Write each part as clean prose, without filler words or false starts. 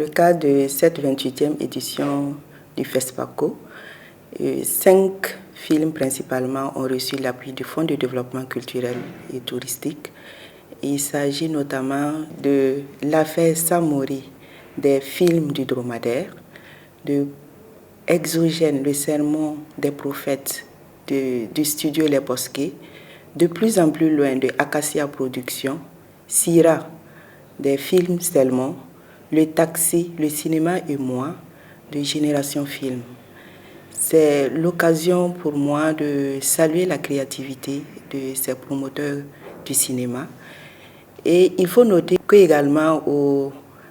le cadre de cette 28e édition du FESPACO, 5 films principalement ont reçu l'appui du Fonds de développement culturel et touristique. Il s'agit notamment de l'affaire Samori, des films du dromadaire, de Exogène, le sermon des prophètes du studio Les Bosquets, de plus en plus loin de Acacia Productions, Syrah, des films Selmon, Le Taxi, Le cinéma et moi, de Génération Film. C'est l'occasion pour moi de saluer la créativité de ces promoteurs du cinéma. Et il faut noter qu'également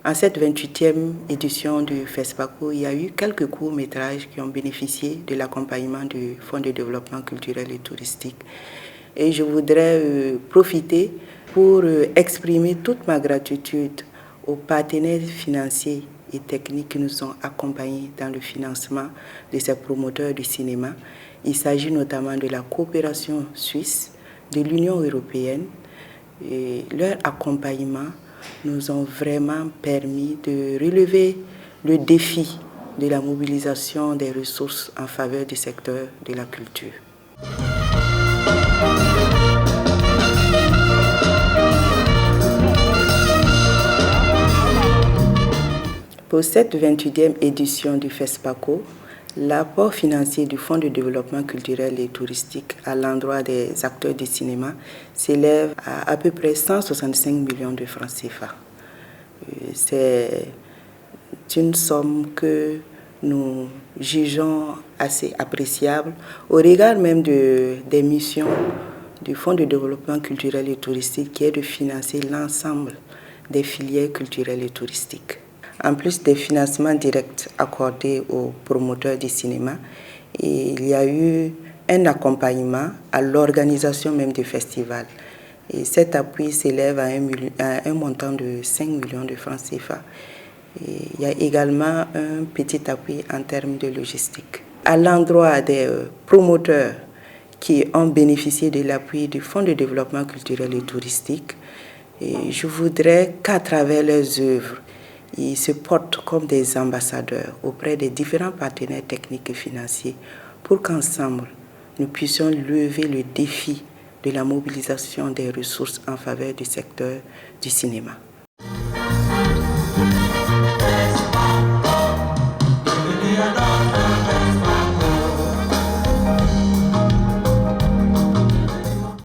en cette 28e édition du FESPACO, il y a eu quelques courts-métrages qui ont bénéficié de l'accompagnement du Fonds de développement culturel et touristique. Et je voudrais profiter pour exprimer toute ma gratitude aux partenaires financiers et techniques qui nous ont accompagnés dans le financement de ces promoteurs du cinéma. Il s'agit notamment de la coopération suisse, de l'Union européenne. Et leur accompagnement nous ont vraiment permis de relever le défi de la mobilisation des ressources en faveur du secteur de la culture. Pour cette 28e édition du FESPACO, l'apport financier du Fonds de développement culturel et touristique à l'endroit des acteurs du cinéma s'élève à peu près 165 millions de francs CFA. C'est une somme que nous jugeons assez appréciable au regard même des missions du Fonds de développement culturel et touristique qui est de financer l'ensemble des filières culturelles et touristiques. En plus des financements directs accordés aux promoteurs du cinéma, il y a eu un accompagnement à l'organisation même du festival. Et cet appui s'élève à un montant de 5 millions de francs CFA. Et il y a également un petit appui en termes de logistique. À l'endroit des promoteurs qui ont bénéficié de l'appui du Fonds de développement culturel et touristique, je voudrais qu'à travers leurs œuvres, ils se portent comme des ambassadeurs auprès des différents partenaires techniques et financiers pour qu'ensemble, nous puissions lever le défi de la mobilisation des ressources en faveur du secteur du cinéma.